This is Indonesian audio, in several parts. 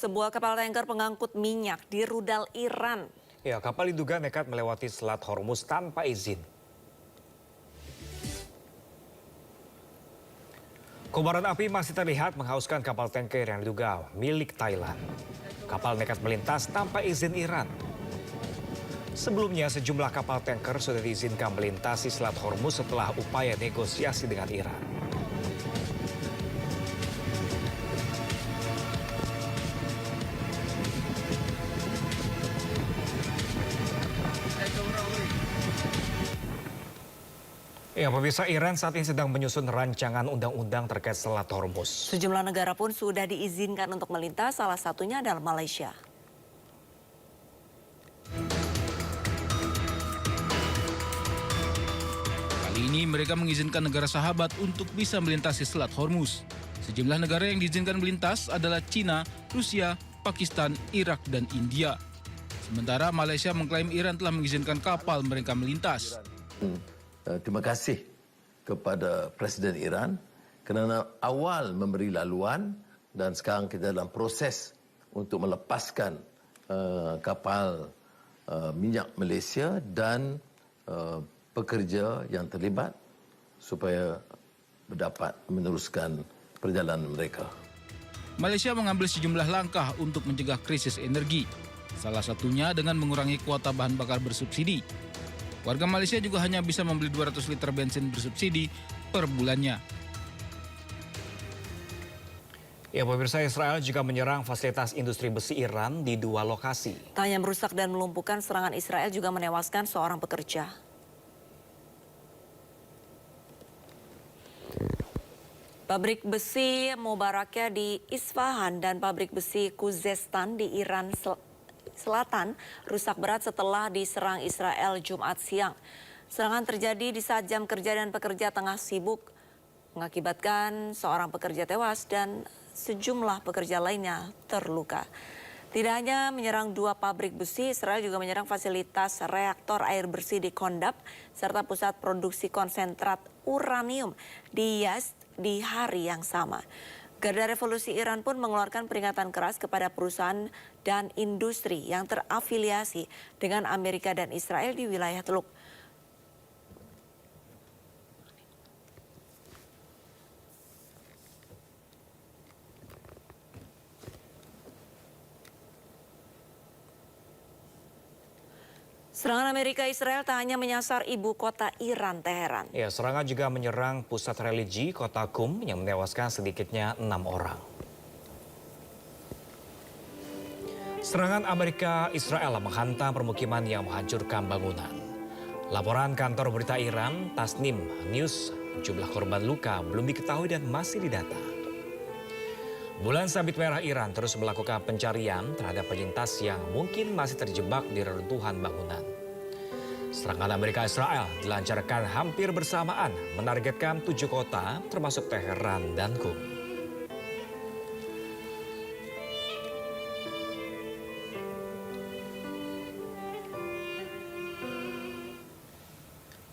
Sebuah kapal tanker pengangkut minyak di rudal Iran. Ya, kapal diduga nekat melewati Selat Hormuz tanpa izin. Kobaran api masih terlihat menghauskan kapal tanker yang diduga milik Thailand. Kapal nekat melintas tanpa izin Iran. Sebelumnya sejumlah kapal tanker sudah diizinkan melintasi Selat Hormuz setelah upaya negosiasi dengan Iran. Ya, pemirsa, Iran saat ini sedang menyusun rancangan undang-undang terkait Selat Hormuz. Sejumlah negara pun sudah diizinkan untuk melintas, salah satunya adalah Malaysia. Kali ini mereka mengizinkan negara sahabat untuk bisa melintasi Selat Hormuz. Sejumlah negara yang diizinkan melintas adalah Cina, Rusia, Pakistan, Irak, dan India. Sementara Malaysia mengklaim Iran telah mengizinkan kapal mereka melintas. Terima kasih kepada Presiden Iran kerana awal memberi laluan dan sekarang kita dalam proses untuk melepaskan kapal minyak Malaysia dan pekerja yang terlibat supaya dapat meneruskan perjalanan mereka. Malaysia mengambil sejumlah langkah untuk mencegah krisis energi. Salah satunya dengan mengurangi kuota bahan bakar bersubsidi. Warga Malaysia juga hanya bisa membeli 200 liter bensin bersubsidi per bulannya. Ya, pemirsa, Israel juga menyerang fasilitas industri besi Iran di 2 lokasi. Tak hanya merusak dan melumpuhkan, serangan Israel juga menewaskan seorang pekerja. Pabrik besi Mubarakya di Isfahan dan pabrik besi Khuzestan di Iran Selatan rusak berat setelah diserang Israel Jumat siang. Serangan terjadi di saat jam kerja dan pekerja tengah sibuk, mengakibatkan seorang pekerja tewas dan sejumlah pekerja lainnya terluka. Tidak hanya menyerang 2 pabrik besi, Israel juga menyerang fasilitas reaktor air bersih di Kondab serta pusat produksi konsentrat uranium di Yazd di hari yang sama. Garda Revolusi Iran pun mengeluarkan peringatan keras kepada perusahaan dan industri yang terafiliasi dengan Amerika dan Israel di wilayah Teluk. Serangan Amerika Israel tak hanya menyasar ibu kota Iran, Teheran. Ya, serangan juga menyerang pusat religi kota Qum yang menewaskan sedikitnya 6 orang. Serangan Amerika Israel menghantam permukiman yang menghancurkan bangunan. Laporan kantor berita Iran, Tasnim News, jumlah korban luka belum diketahui dan masih didata. Bulan Sabit Merah Iran terus melakukan pencarian terhadap penyintas yang mungkin masih terjebak di reruntuhan bangunan. Serangan Amerika Israel dilancarkan hampir bersamaan menargetkan 7 kota termasuk Teheran dan Qum.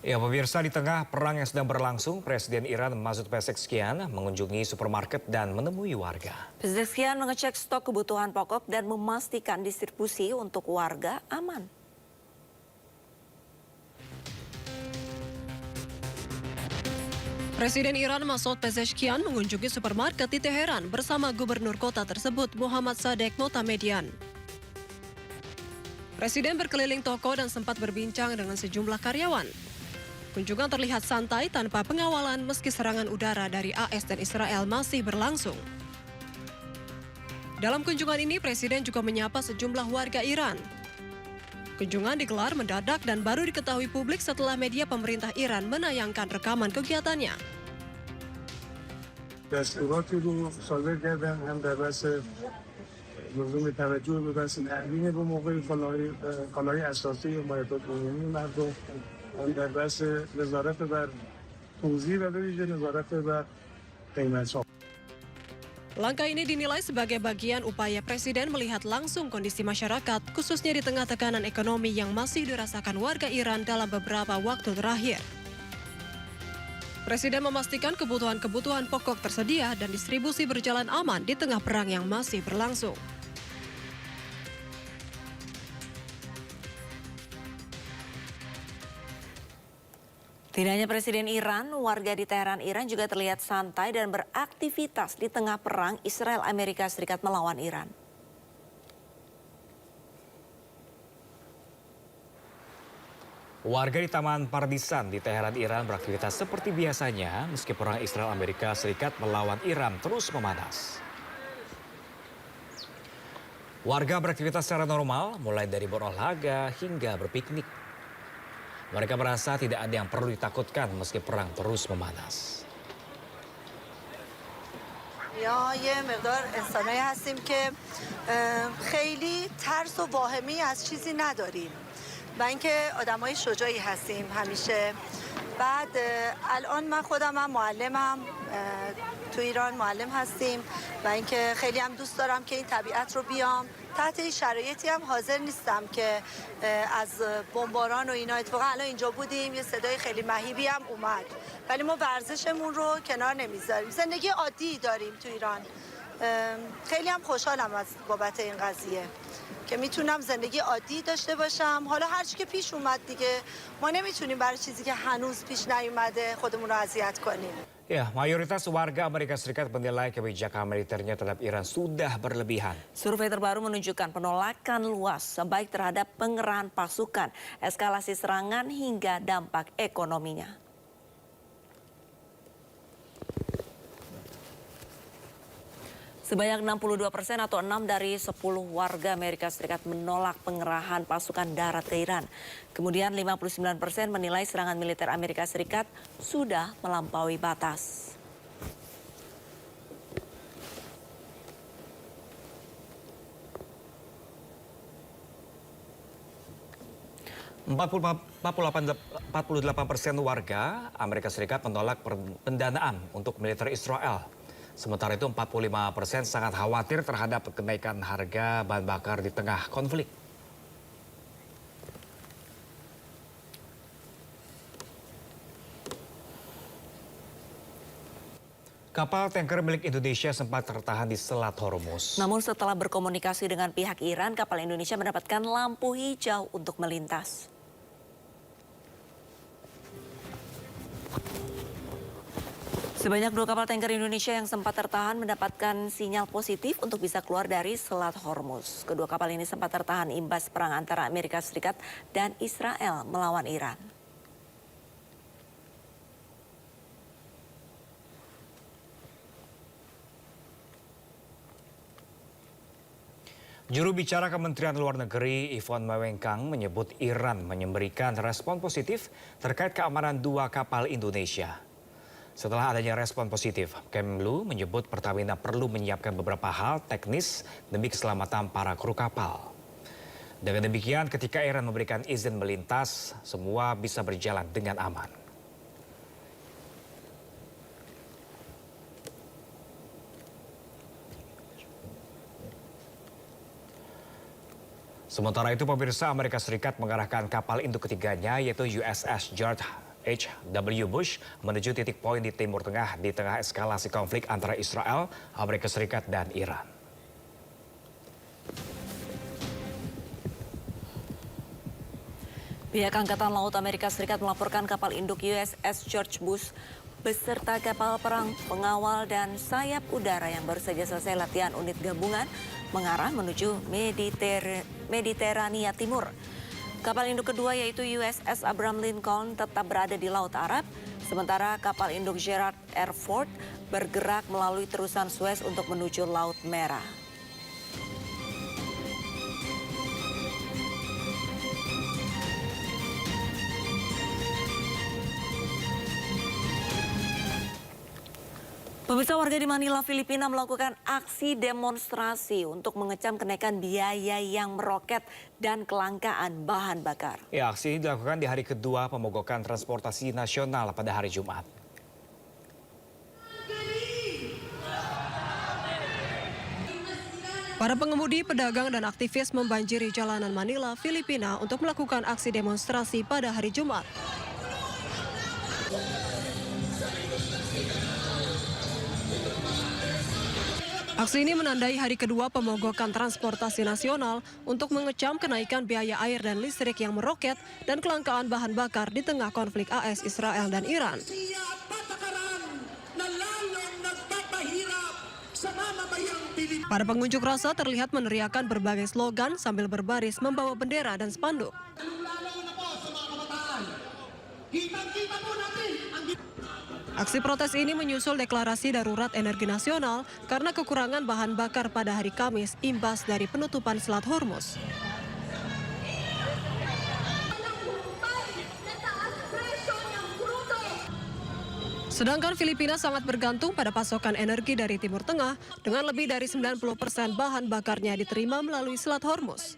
Ya, pemirsa, di tengah perang yang sedang berlangsung, Presiden Iran Masoud Pezeshkian mengunjungi supermarket dan menemui warga. Pezeshkian mengecek stok kebutuhan pokok dan memastikan distribusi untuk warga aman. Presiden Iran Masoud Pezeshkian mengunjungi supermarket di Teheran bersama gubernur kota tersebut Muhammad Sadek Motamedian. Presiden berkeliling toko dan sempat berbincang dengan sejumlah karyawan. Kunjungan terlihat santai tanpa pengawalan meski serangan udara dari AS dan Israel masih berlangsung. Dalam kunjungan ini, Presiden juga menyapa sejumlah warga Iran. Kunjungan digelar mendadak dan baru diketahui publik setelah media pemerintah Iran menayangkan rekaman kegiatannya. دستوراتی رو صادر کردن هم در بحث لزوم توجه به بحث تأمین به موقع کالای اساسی مایحتاج عمومی مردم هم در بحث نظارت بر توزیع و به ویژه نظارت بر قیمت‌ها. Langkah ini dinilai sebagai bagian upaya Presiden melihat langsung kondisi masyarakat, khususnya di tengah tekanan ekonomi yang masih dirasakan warga Iran dalam beberapa waktu terakhir. Presiden memastikan kebutuhan-kebutuhan pokok tersedia dan distribusi berjalan aman di tengah perang yang masih berlangsung. Tidak hanya Presiden Iran, warga di Teheran, Iran juga terlihat santai dan beraktivitas di tengah perang Israel-Amerika Serikat melawan Iran. Warga di Taman Pardisan di Teheran, Iran beraktivitas seperti biasanya meski perang Israel-Amerika Serikat melawan Iran terus memanas. Warga beraktivitas secara normal, mulai dari berolahraga hingga berpiknik. Mereka merasa tidak ada yang perlu ditakutkan meski perang terus memanas. یا یه مقدار انسانایی هستیم که خیلی ترس و واهمه‌ای از چیزی نداریم و اینکه آدمای شجاعی هستیم همیشه. بعد الان من خودم هم معلمم، تو ایران معلم هستیم و اینکه خیلی هم دوست دارم که این طبیعت رو بیام. تحت این شرایطی هم حاضر نیستم که از بمباران و اینا، اتفاقا الان اینجا بودیم یه صدای خیلی مهیبی هم اومد، ولی ما ورزشمون رو کنار نمیذاریم. زندگی عادی داریم تو ایران. خیلی هم خوشحالم از بابت این قضیه که میتونم زندگی عادی داشته باشم. حالا هر چی که پیش اومد دیگه، ما nemitunیم برای چیزی که هنوز پیش نیومده خودمون رو اذیت کنیم. Ya, mayoritas warga Amerika Serikat menilai kebijakan militernya terhadap Iran sudah berlebihan. Survei terbaru menunjukkan penolakan luas baik terhadap pengerahan pasukan, eskalasi serangan hingga dampak ekonominya. Sebanyak 62% atau 6 dari 10 warga Amerika Serikat menolak pengerahan pasukan darat ke Iran. Kemudian 59% menilai serangan militer Amerika Serikat sudah melampaui batas. %48% warga Amerika Serikat menolak pendanaan untuk militer Israel. Sementara itu 45% sangat khawatir terhadap kenaikan harga bahan bakar di tengah konflik. Kapal tanker milik Indonesia sempat tertahan di Selat Hormuz. Namun setelah berkomunikasi dengan pihak Iran, kapal Indonesia mendapatkan lampu hijau untuk melintas. Sebanyak 2 kapal tanker Indonesia yang sempat tertahan mendapatkan sinyal positif untuk bisa keluar dari Selat Hormuz. Kedua kapal ini sempat tertahan imbas perang antara Amerika Serikat dan Israel melawan Iran. Juru bicara Kementerian Luar Negeri Yvonne Mewengkang menyebut Iran memberikan respon positif terkait keamanan 2 kapal Indonesia. Setelah adanya respon positif, Kemlu menyebut Pertamina perlu menyiapkan beberapa hal teknis demi keselamatan para kru kapal. Dengan demikian, ketika Iran memberikan izin melintas, semua bisa berjalan dengan aman. Sementara itu, pemirsa, Amerika Serikat mengarahkan kapal induk ketiganya yaitu USS George H.W. Bush menuju titik poin di Timur Tengah di tengah eskalasi konflik antara Israel, Amerika Serikat, dan Iran. Pihak Angkatan Laut Amerika Serikat melaporkan kapal induk USS George Bush beserta kapal perang, pengawal, dan sayap udara yang baru saja selesai latihan unit gabungan mengarah menuju Mediterania Timur. Kapal induk kedua yaitu USS Abraham Lincoln tetap berada di Laut Arab, sementara kapal induk Gerald R. Ford bergerak melalui terusan Suez untuk menuju Laut Merah. Pemirsa, warga di Manila, Filipina melakukan aksi demonstrasi untuk mengecam kenaikan biaya yang meroket dan kelangkaan bahan bakar. Ya, aksi ini dilakukan di hari kedua pemogokan transportasi nasional pada hari Jumat. Para pengemudi, pedagang, dan aktivis membanjiri jalanan Manila, Filipina untuk melakukan aksi demonstrasi pada hari Jumat. Aksi ini menandai hari kedua pemogokan transportasi nasional untuk mengecam kenaikan biaya air dan listrik yang meroket dan kelangkaan bahan bakar di tengah konflik AS, Israel, dan Iran. Para pengunjuk rasa terlihat meneriakkan berbagai slogan sambil berbaris membawa bendera dan spanduk. Aksi protes ini menyusul deklarasi darurat energi nasional karena kekurangan bahan bakar pada hari Kamis imbas dari penutupan Selat Hormuz. Sedangkan Filipina sangat bergantung pada pasokan energi dari Timur Tengah dengan lebih dari 90% bahan bakarnya diterima melalui Selat Hormuz.